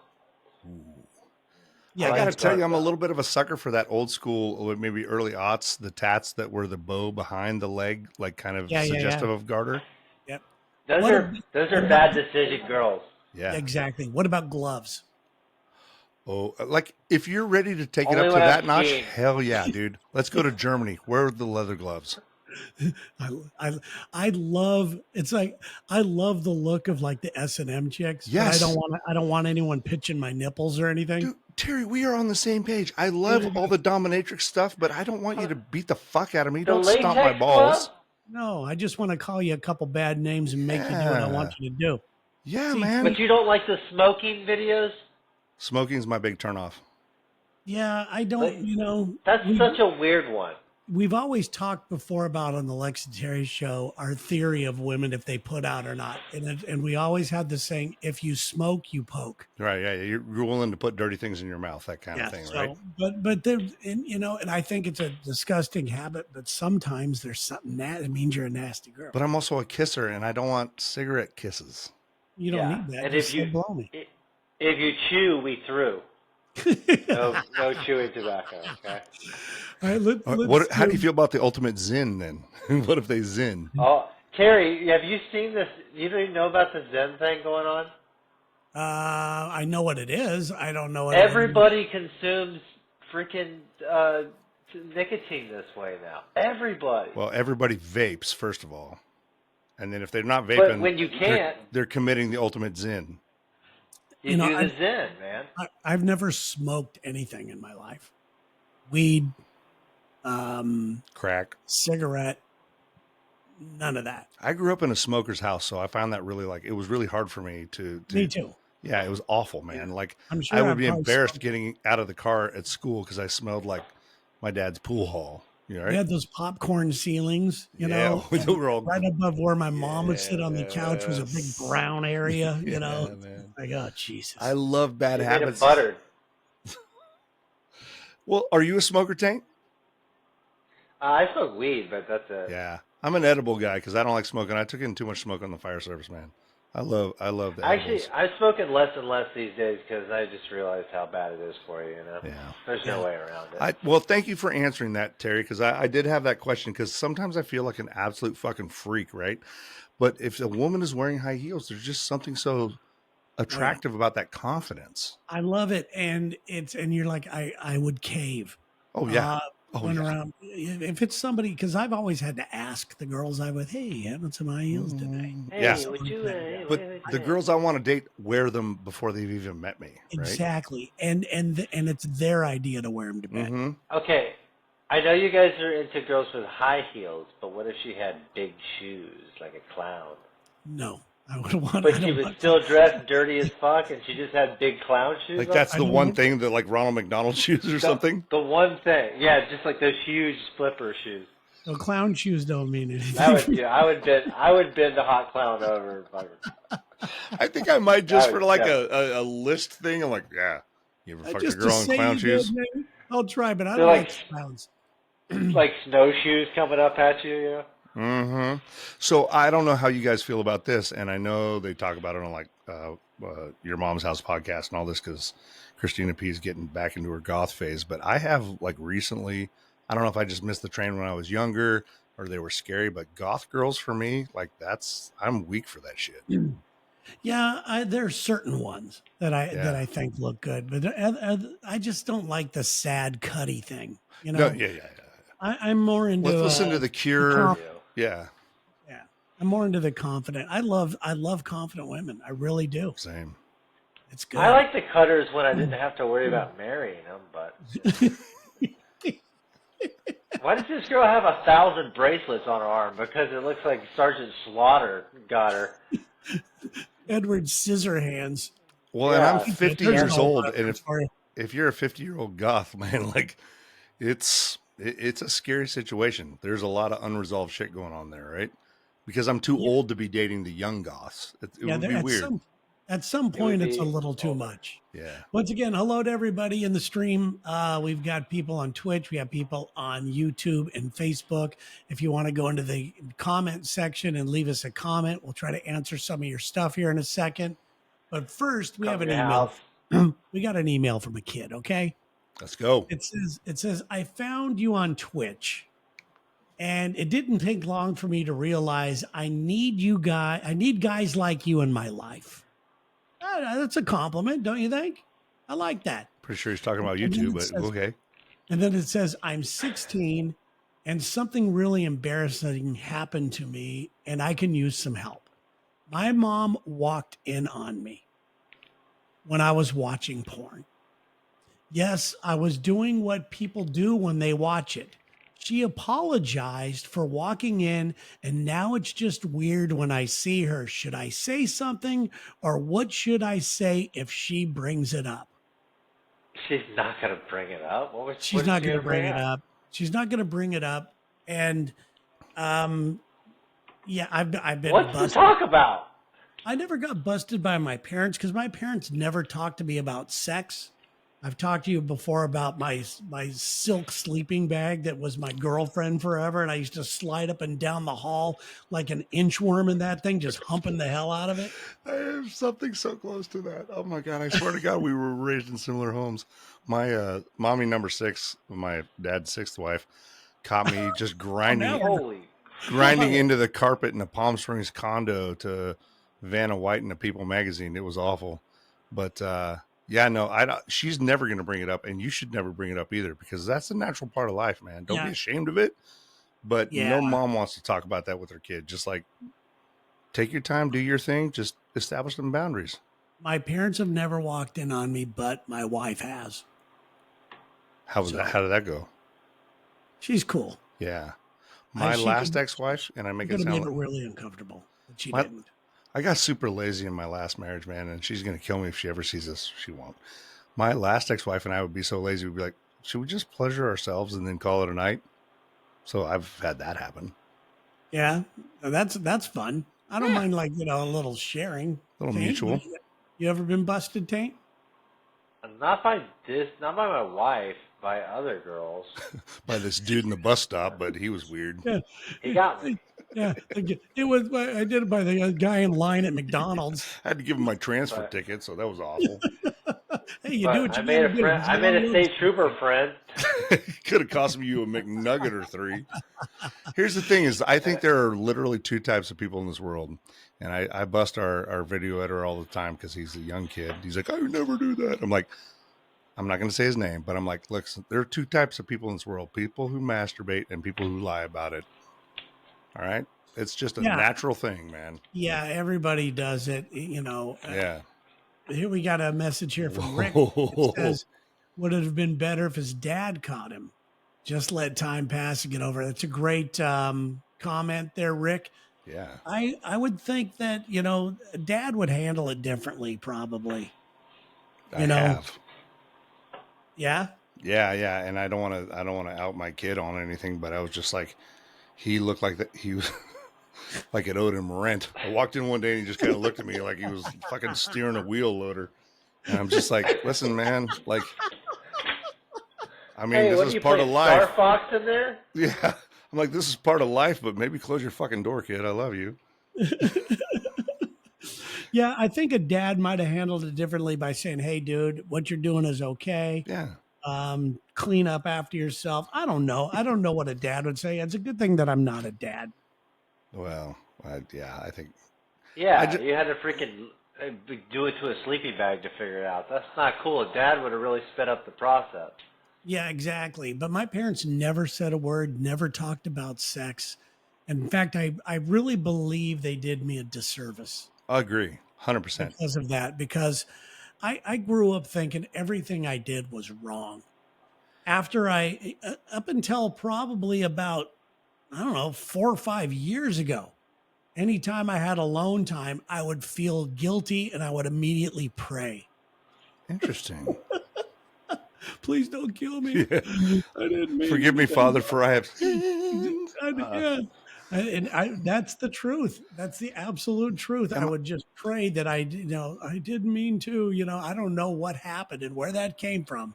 Yeah, I got to tell you, I'm a little bit of a sucker for that old school, maybe early aughts, the tats that were the bow behind the leg, like kind of suggestive of garter. Yep. Those are bad decision girls. Yeah, exactly. What about gloves? Oh, like if you're ready to take it up to that notch, hell yeah, dude. Let's go to Germany. Where are the leather gloves? I love I love the look of like the S&M chicks. Yes. But I don't want anyone pitching my nipples or anything. Dude, Terry, we are on the same page. I love all the dominatrix stuff, but I don't want you to beat the fuck out of me. Don't stomp my balls. No, I just want to call you a couple bad names and make you do what I want you to do. Yeah, man. But you don't like the smoking videos? Smoking's my big turnoff. Yeah, I don't, That's such a weird one. we've always talked before about on the Lex and Terry show our theory of women if they put out or not, and we always had the saying: if you smoke, you poke. Right. Yeah. You're willing to put dirty things in your mouth, that kind of thing, So, right? but there, and and I think it's a disgusting habit, but sometimes there's something that it means you're a nasty girl. But I'm also a kisser, and I don't want cigarette kisses. You don't need that. And Just if you say blow me. if you chew, we threw. No chewing tobacco. Okay. All right, What? How do you feel about the ultimate Zin then? What if they Zin? Oh, Terry, have you seen this? You don't even know about the Zen thing going on? I know what it is. I don't know what Everybody consumes freaking nicotine this way now. Everybody. Well, everybody vapes first of all, and then if they're not vaping, But when you can't, they're committing the ultimate Zin. you do the Zen, man. I've never smoked anything in my life. Weed, Crack, cigarette, none of that. I grew up in a smoker's house, so I found that really it was really hard for me to Me too. Yeah, it was awful, man. Like I'm sure I would I've be probably embarrassed smoked. getting out of the car at school because I smelled like my dad's pool hall. You know, We right? had those popcorn ceilings, you Yeah, know, they were all right above where my mom would sit on the couch was a big Yes. brown area, you Yeah, know. man. Like, oh Jesus. I love bad You made it habits. buttered. Well, are you a smoker, Taint? I smoke weed, but that's it. Yeah, I'm an edible guy because I don't like smoking. I took in too much smoke on the fire service, man. I love the Actually, edibles. I'm smoking less and less these days because I just realized how bad it is for you. You know, Yeah. there's no way around it. Well, thank you for answering that, Terry, because I did have that question because sometimes I feel like an absolute fucking freak, right? But if a woman is wearing high heels, there's just something so attractive about that confidence. I love it. And you're like, I would cave. Oh, yeah. Going around. If it's somebody, because I've always had to ask the girls I'm with, hey, having some high heels today. Hey, Yeah. what you? But the girls I want to date wear them before they've even met me. Right? Exactly. And it's their idea to wear them to bed. Mm-hmm. Okay, I know you guys are into girls with high heels, but what if she had big shoes like a clown? No, I would want. But she was still dressed dirty as fuck, and she just had big clown shoes. Like on? that's the one thing that like Ronald McDonald shoes or something. The one thing, yeah, just like those huge flipper shoes. So clown shoes don't mean anything. I would bend a hot clown over. I think I might just for like yeah. a list thing. I'm like, yeah, you ever fucked a Just to girl in say clown you shoes? did, maybe. I'll try, but I They're don't like- like clowns. Like snowshoes coming up at you, you know? Mm-hmm. So I don't know how you guys feel about this, and I know they talk about it on like Your Mom's House podcast and all this because Christina P is getting back into her goth phase. But I have like recently, I don't know if I just missed the train when I was younger or they were scary, but goth girls for me, like I'm weak for that shit. Yeah, there's certain ones that I think look good, but I just don't like the sad cutty thing. You know, No, yeah. I'm more into. Let's listen to The Cure. Yeah, I'm more into the confident. I love confident women. I really do. same. It's good. I like the cutters when I didn't have to worry about marrying them, but why does this girl have 1,000 bracelets on her arm? Because it looks like Sergeant Slaughter got her. Edward Scissorhands. Well, Yeah. and I'm 50 There's years no old, reference and for you. if you're a 50-year-old goth, man, like it's a scary situation. There's a lot of unresolved shit going on there, right? Because I'm too old to be dating the young goths. It would be weird. At some point, it's a be little too much. Yeah. Once again, hello to everybody in the stream. We've got people on Twitch. We have people on YouTube and Facebook. If you want to go into the comment section and leave us a comment, we'll try to answer some of your stuff here in a second. But first, we have an email. We got an email from a kid, okay? Let's go. It says, I found you on Twitch, and it didn't take long for me to realize I need guys like you in my life. That's a compliment, don't you think? I like that. Pretty sure he's talking about you two, but okay. And then it says, I'm 16 and something really embarrassing happened to me and I can use some help. My mom walked in on me when I was watching porn. Yes, I was doing what people do when they watch it. She apologized for walking in, and now it's just weird when I see her. Should I say something, or what should I say if she brings it up? She's not going to bring it up. She's not going to bring it up. She's not going to bring it up. And yeah, I've been What's to busted. talk about? I never got busted by my parents because my parents never talked to me about sex. I've talked to you before about my silk sleeping bag that was my girlfriend forever, and I used to slide up and down the hall like an inchworm in that thing, just humping the hell out of it. I have something so close to that. Oh my God. I swear to God, we were raised in similar homes. My mommy number 6, my dad's 6th wife, caught me just grinding Holy into the carpet in a Palm Springs condo to Vanna White in a People magazine. It was awful. But yeah, no, she's never going to bring it up, and you should never bring it up either, because that's a natural part of life, man. Don't be ashamed of it. But no mom wants to talk about that with her kid. Just like, take your time, do your thing, just establish some boundaries. My parents have never walked in on me, but my wife has. How was that? How did that go? She's cool. Yeah. My last ex-wife, and I make it sound like really uncomfortable, but she didn't. I got super lazy in my last marriage, man, and she's going to kill me if she ever sees this. She won't. My last ex-wife and I would be so lazy. We'd be like, should we just pleasure ourselves and then call it a night? So I've had that happen. Yeah, that's fun. I don't mind, like, a little sharing. A little mutual. You ever been busted, Taint? Not by my wife, by other girls. By this dude in the bus stop, but he was weird. Yeah. He got me. Yeah, it was. I did it by the guy in line at McDonald's. I had to give him my transfer ticket, so that was awful. Hey, you do what you I made a friend. I made a state trooper friend. Could have cost you a McNugget or 3. Here's the thing: is I think there are literally 2 types of people in this world, and I bust our video editor all the time because he's a young kid. He's like, I would never do that. I'm like, I'm not going to say his name, but I'm like, look, there are 2 types of people in this world: people who masturbate and people who lie about it. All right. It's just a natural thing, man. Yeah. Everybody does it, Yeah. Here we got a message here from Rick. It says, would it have been better if his dad caught him? Just let time pass and get over it. That's a great comment there, Rick. Yeah. I would think that, dad would handle it differently, probably. I have. Yeah. Yeah. And I don't want to out my kid on anything, but I was just like, he looked like that. He was like it owed him rent. I walked in one day and he just kind of looked at me like he was fucking steering a wheel loader. And I'm just like, listen, man, like, I mean, this is part of life. Star Fox in there? Yeah. I'm like, this is part of life, but maybe close your fucking door, kid. I love you. Yeah. I think a dad might have handled it differently by saying, hey, dude, what you're doing is okay. Yeah. Clean up after yourself. I don't know. I don't know what a dad would say. It's a good thing that I'm not a dad. Well, I think. Yeah, you had to freaking do it to a sleeping bag to figure it out. That's not cool. A dad would have really sped up the process. Yeah, exactly. But my parents never said a word, never talked about sex. And in fact, I really believe they did me a disservice. I agree. 100%. Because of that, because I grew up thinking everything I did was wrong. After up until probably about, 4 or 5 years ago, anytime I had alone time, I would feel guilty and I would immediately pray. Interesting. Please don't kill me. Yeah. I didn't mean Forgive me, Father, for I have. That's the truth. That's the absolute truth. I would just pray that I didn't mean to, I don't know what happened and where that came from,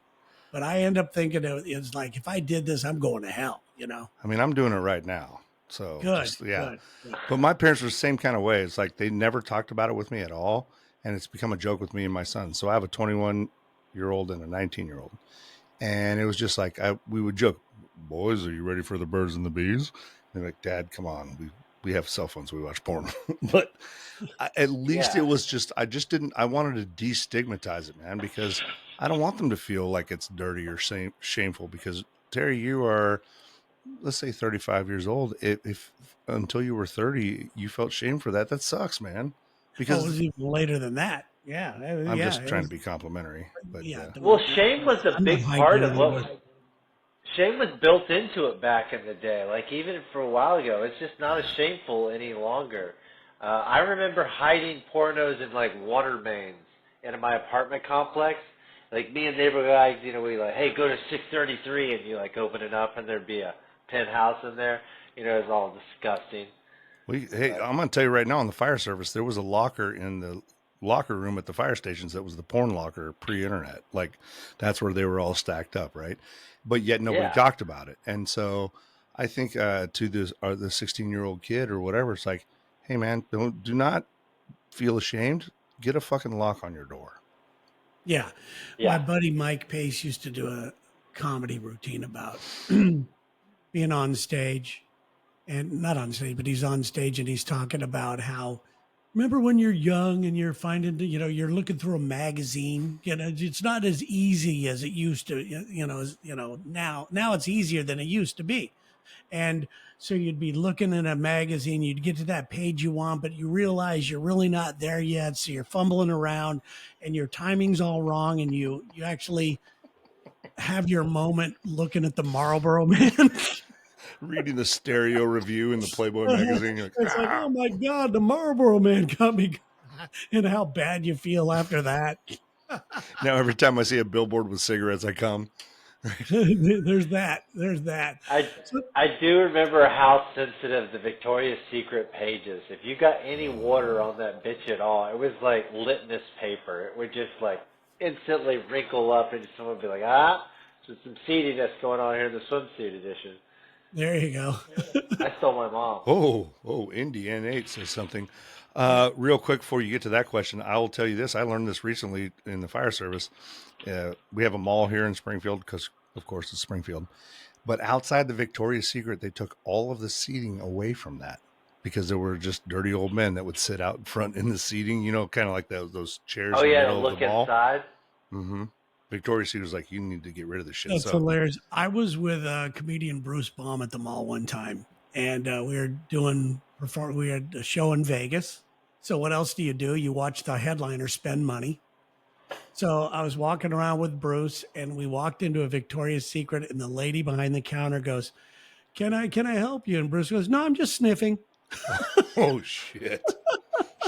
but I end up thinking it's like, if I did this, I'm going to hell, I mean, I'm doing it right now. So good. Yeah. Good. But my parents were the same kind of way. It's like, they never talked about it with me at all. And it's become a joke with me and my son. So I have a 21-year-old and a 19-year-old. And it was just like, we would joke, boys, are you ready for the birds and the bees? And they're like, Dad, come on. We have cell phones. We watch porn. But at least it was just, I wanted to destigmatize it, man, because I don't want them to feel like it's dirty or shameful. Because Terry, you are, let's say 35 years old. If until you were 30, you felt shame for that, that sucks, man. Because it was even later than that. Yeah. I'm just trying to be complimentary. But well, shame was a big part of what shame was built into it back in the day. Like, even for a while ago, it's just not as shameful any longer. I remember hiding pornos in like water mains in my apartment complex. Like me and neighbor guys, you know, we like, hey, go to 633, and you like open it up, and there'd be a penthouse in there. You know, it's all disgusting. Hey, I'm going to tell you right now, on the fire service, there was a locker in the locker room at the fire stations that was the porn locker pre-internet. Like, that's where they were all stacked up, right? But yet nobody talked about it. And so I think to this the 16-year-old kid or whatever, it's like, hey, man, do not feel ashamed. Get a fucking lock on your door. Yeah. My buddy Mike Pace used to do a comedy routine about being on stage, and not on stage, but he's on stage and he's talking about how, remember when you're young and you're finding, you know, you're looking through a magazine, you know, it's not as easy as it used to, now it's easier than it used to be. And so you'd be looking at a magazine, you'd get to that page you want, but you realize you're really not there yet. So you're fumbling around and your timing's all wrong. And you actually have your moment looking at the Marlboro Man. Reading the stereo review in the Playboy magazine. You're like, it's like, oh my God, the Marlboro Man got me. And how bad you feel after that. Now, every time I see a billboard with cigarettes, I come. There's that. I do remember how sensitive the Victoria's Secret pages. If you got any water on that bitch at all, it was like litmus paper. It would just like instantly wrinkle up, and someone would be like, there's some seediness going on here in the swimsuit edition. There you go. I stole my mom. Oh, Indiana 8 says something. Real quick before you get to that question, I will tell you this. I learned this recently in the fire service. We have a mall here in Springfield because, of course, it's Springfield. But outside the Victoria's Secret, they took all of the seating away from that because there were just dirty old men that would sit out in front in the seating, you know, kind of like those chairs in the middle of the mall. Inside. Mm-hmm. Victoria's Secret was like, you need to get rid of this shit. That's hilarious. I was with comedian Bruce Baum at the mall one time, and we had a show in Vegas. So what else do? You watch the headliner spend money. So I was walking around with Bruce, and we walked into a Victoria's Secret, and the lady behind the counter goes, can I help you? And Bruce goes, no, I'm just sniffing. Oh, shit.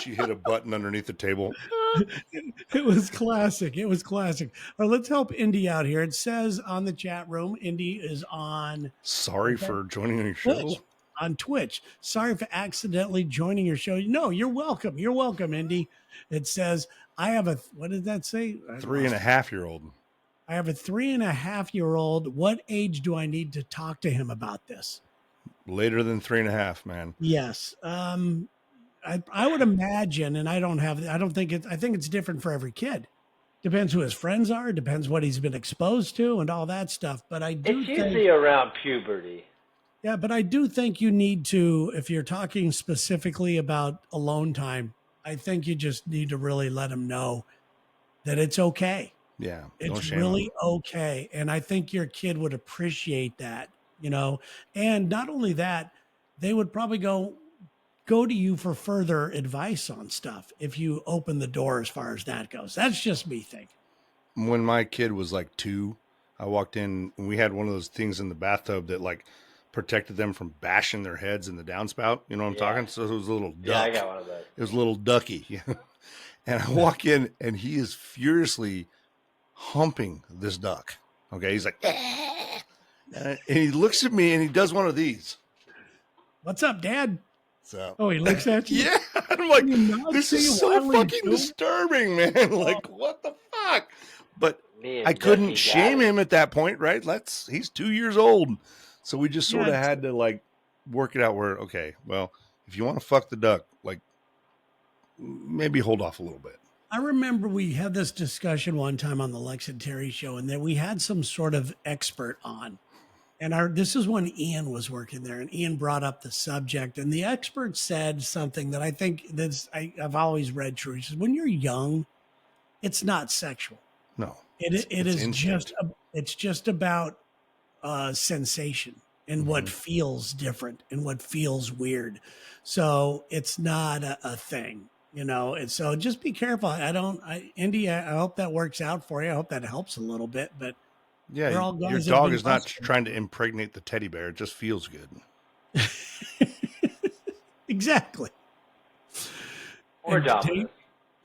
She hit a button underneath the table. It was classic. All right, let's help Indy out here. It says on the chat room, Indy is on. Sorry for joining your show. On Twitch. Sorry for accidentally joining your show. No, you're welcome. You're welcome, Indy. It says, I have what did that say? 3.5-year-old. I have a 3.5-year-old. What age do I need to talk to him about this? Later than 3.5, man. Yes. I would imagine, and I think it's different for every kid. Depends who his friends are, depends what he's been exposed to and all that stuff. But it's usually around puberty. Yeah, but I do think you need to, if you're talking specifically about alone time, I think you just need to really let him know that it's okay. Yeah. It's really okay. And I think your kid would appreciate that, you know, and not only that, they would probably go to you for further advice on stuff if you open the door as far as that goes. That's just me thinking. When my kid was like 2, I walked in and we had one of those things in the bathtub that like protected them from bashing their heads in the downspout. You know what I'm talking? So it was a little duck. Yeah, I got one of those. It was a little ducky. And I walk in and he is furiously humping this duck. Okay. He's like, and he looks at me and he does one of these. What's up, Dad? So, he looks at you. Yeah. I'm like, this is so fucking disturbing, man. Like, what the fuck? But I couldn't shame him at that point, right? He's 2 years old. So we just sort of had to like work it out where, okay, well, if you want to fuck the duck, like maybe hold off a little bit. I remember we had this discussion one time on the Lex and Terry show, and then we had some sort of expert on. And this is when Ian was working there, and Ian brought up the subject, and the expert said something that I think I've always read true. He says, when you're young, it's not sexual. No, it's just about sensation and what feels different and what feels weird. So it's not a thing, you know. And so just be careful. Indy, I hope that works out for you. I hope that helps a little bit, but yeah, your dog is not trying to impregnate the teddy bear. It just feels good. Exactly. Or dominant.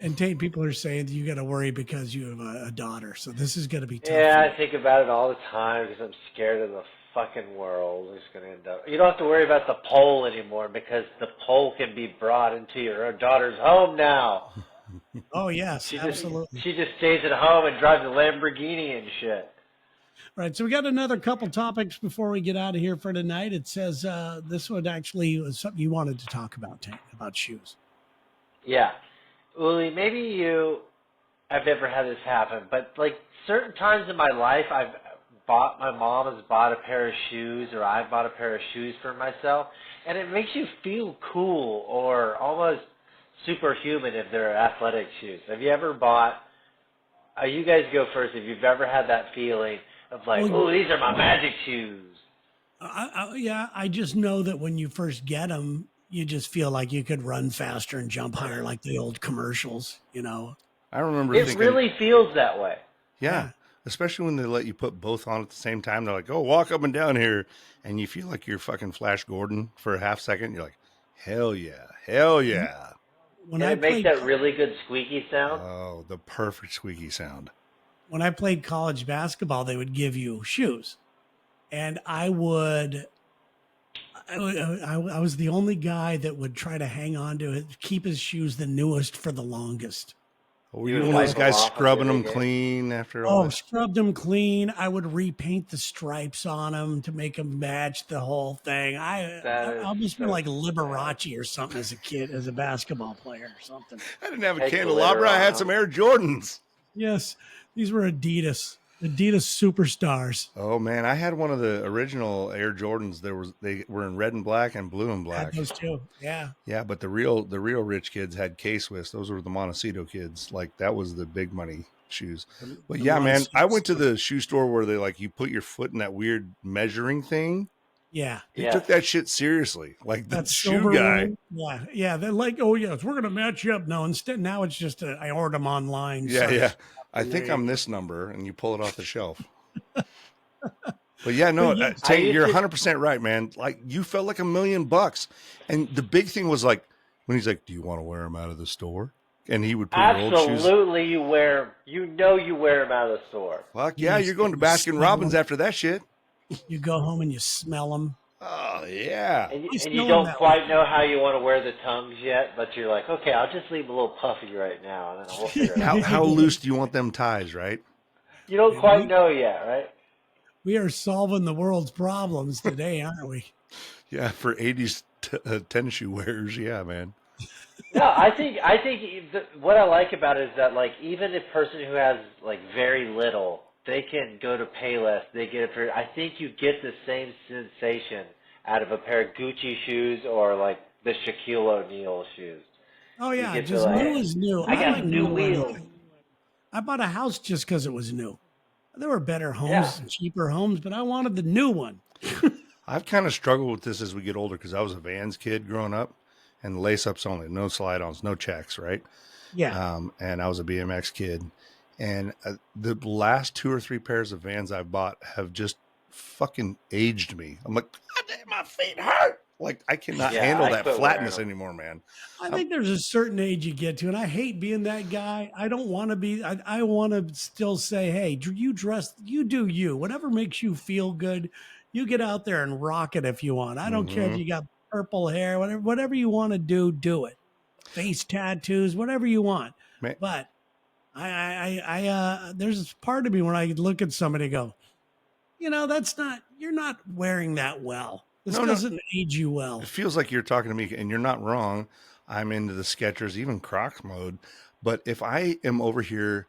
And Tate, people are saying that you got to worry because you have a daughter. So this is going to be tough. Yeah, I think about it all the time because I'm scared of the fucking world. It's going to end up. You don't have to worry about the pole anymore because the pole can be brought into your daughter's home now. Oh yes, absolutely. She just stays at home and drives a Lamborghini and shit. Right. So we got another couple topics before we get out of here for tonight. It says this one actually was something you wanted to talk about, Tate, about shoes. Yeah. Uli, maybe I've never had this happen, but like certain times in my life, my mom has bought a pair of shoes or I bought a pair of shoes for myself, and it makes you feel cool or almost superhuman if they're athletic shoes. Have you ever you guys go first if you've ever had that feeling of like, oh, these are my magic shoes. Yeah, I just know that when you first get them, you just feel like you could run faster and jump higher like the old commercials, you know. I remember it really feels that way. Yeah, especially when they let you put both on at the same time. They're like, oh, walk up and down here. And you feel like you're fucking Flash Gordon for a half second. You're like, hell yeah, hell yeah. When it makes that really good squeaky sound. Oh, the perfect squeaky sound. When I played college basketball, they would give you shoes. And I was the only guy that would try to hang on to it, keep his shoes the newest for the longest. Oh, were you one of those guys scrubbing them clean after all? Oh, scrubbed them clean. I would repaint the stripes on them to make them match the whole thing. I almost feel like Liberace or something as a kid, as a basketball player or something. I didn't have a candelabra. I had some Air Jordans. Yes, these were Adidas superstars. Oh man, I had one of the original Air Jordans. They were in red and black and blue and black. Had those too. Yeah. Yeah, but the real rich kids had K-Swiss. Those were the Montecito kids. Like that was the big money shoes. But yeah, man, I went to the shoe store where they like you put your foot in that weird measuring thing. Yeah. They took that shit seriously. Like that shoe guy. Yeah. Yeah. They're like, oh yes, we're gonna match you up. No, instead now it's just I order them online. Yeah, yeah. I think I'm this number, and you pull it off the shelf. But yeah, no, Tate, you're 100% right, man. Like you felt like $1 million, and the big thing was like when he's like, "Do you want to wear them out of the store?" And he would put your old shoes. Absolutely, you wear them out of the store. Fuck yeah, you're going to Baskin Robbins after that shit. You go home and you smell them. Oh yeah, and you don't quite know how you want to wear the tongues yet, but you're like, okay, I'll just leave a little puffy right now, and then we'll figure it out. How loose do you want them ties, right? You don't quite know yet, right? We are solving the world's problems today, aren't we? Yeah, for 80s tennis shoe wearers, yeah, man. No, I think what I like about it is that like even a person who has like very little, they can go to Payless. They get it for. I think you get the same sensation out of a pair of Gucci shoes or like the Shaquille O'Neal shoes. Oh yeah, just new is new. I got new wheels. I bought a house just because it was new. There were better homes and cheaper homes, but I wanted the new one. I've kind of struggled with this as we get older because I was a Vans kid growing up, and lace ups only, no slide-ons, no checks, right? Yeah. And I was a BMX kid. And the last 2 or 3 pairs of Vans I've bought have just fucking aged me. I'm like, God damn, my feet hurt. Like, I cannot handle that flatness anymore, man. I think there's a certain age you get to, and I hate being that guy. I don't want to be. I want to still say, hey, you do you. Whatever makes you feel good, you get out there and rock it if you want. I don't care if you got purple hair, whatever you want to do it. Face tattoos, whatever you want. Man. But there's a part of me when I look at somebody and go, you're not wearing that well. This doesn't age you well. It feels like you're talking to me, and you're not wrong. I'm into the Skechers, even Crocs mode. But if I am over here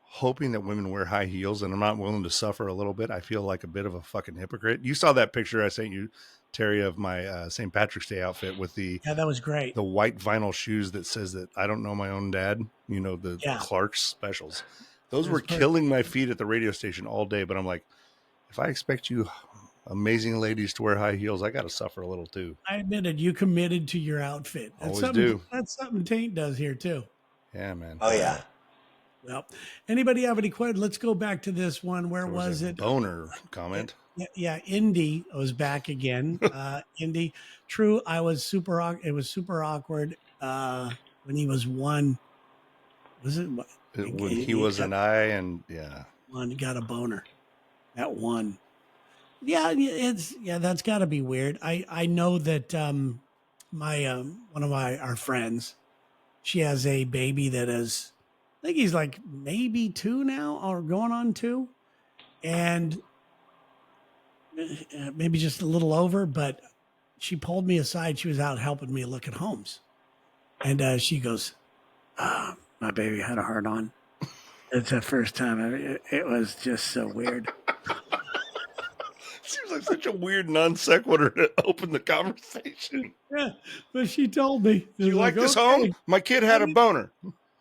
hoping that women wear high heels and I'm not willing to suffer a little bit, I feel like a bit of a fucking hypocrite. You saw that picture I sent you, Terry, of my St. Patrick's Day outfit with that was great. The white vinyl shoes that says that I don't know my own dad. You know, the Clark's specials. Those were killing my feet at the radio station all day. But I'm like, if I expect you amazing ladies to wear high heels, I got to suffer a little too. I admitted you committed to your outfit. Always do. That's something Taint does here too. Yeah, man. Oh yeah. Well, anybody have any questions? Let's go back to this one. Where was it? Boner comment. Yeah. Indy was back again. Indy. True. It was super awkward when he was 1. Was it when he was an I, and yeah, one got a boner? That one. Yeah, that's got to be weird. I know that my one of our friends, she has a baby that is, I think he's like maybe 2 now or going on 2, and maybe just a little over. But she pulled me aside. She was out helping me look at homes, and she goes, "My baby had a heart on. It's the first time. It was just so weird." seems like such a weird non sequitur to open the conversation. Yeah, but she told me. Do you like this "Okay." home? My kid had a boner.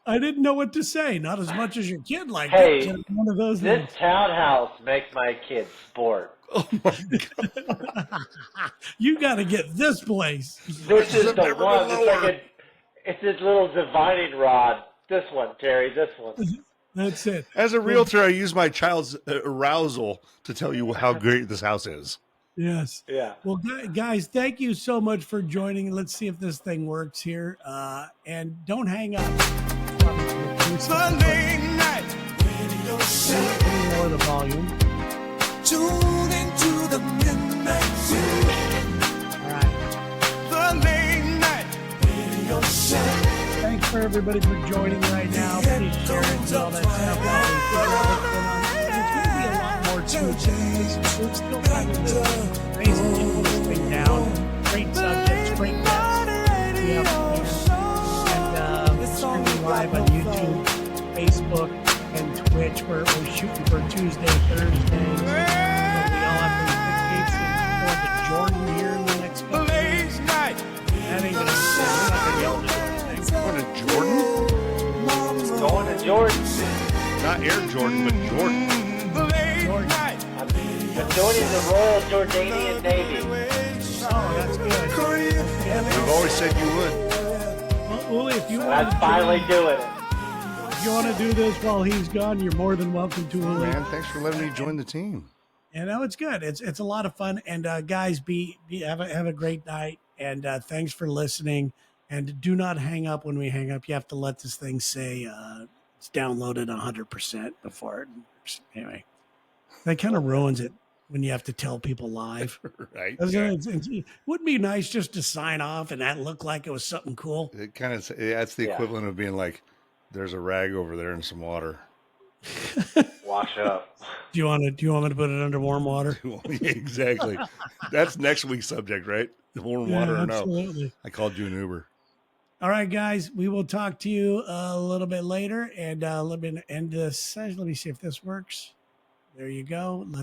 I didn't know what to say. Not as much as your kid liked Hey, it. Just one of those this things. townhouse makes my kids sport. Oh my god! You got to get this place. This is have the never one. been It's lower. like it's this little divining rod. This one, Terry. This one. That's it. As a realtor, I use my child's arousal to tell you how great this house is. Yes. Yeah. Well, guys, thank you so much for joining. Let's see if this thing works here. And don't hang up. Sunday night radio show. Lower the volume. Tune into the midnight zoo. All right. The late night radio show. Thanks for everybody for joining right now. Please share it and all that stuff. There's going to be a lot more to this. We're still trying to basically put this thing down. Great subjects, great guests. We have and streaming live on YouTube, Facebook, and Twitch. We're shooting for Tuesday, Thursdays. So we all have to going to Jordan here in the next couple of days. That ain't gonna be able to do anything. Going to Jordan? Going to Jordan. Not Air Jordan, but Jordan. I'm joining the Royal Jordanian Navy. Oh, that's good. You've always said you would. Well, if you And want I'm finally doing it. if you want to do this while he's gone, you're more than welcome to. Man, thanks for letting me join the team. You know, it's good. It's a lot of fun. And guys, have a great night. And thanks for listening. And do not hang up when we hang up. You have to let this thing say it's downloaded 100% before it works. Anyway, that kind of ruins it when you have to tell people live. Right. It wouldn't be nice just to sign off and that looked like it was something cool. It kind of, that's the equivalent of being like, there's a rag over there and some water. Wash up. Do you want me to put it under warm water? Yeah, exactly. That's next week's subject, right? The warm water or no? Absolutely. I called you an Uber. All right, guys, we will talk to you a little bit later. And let me end this. Let me see if this works. There you go.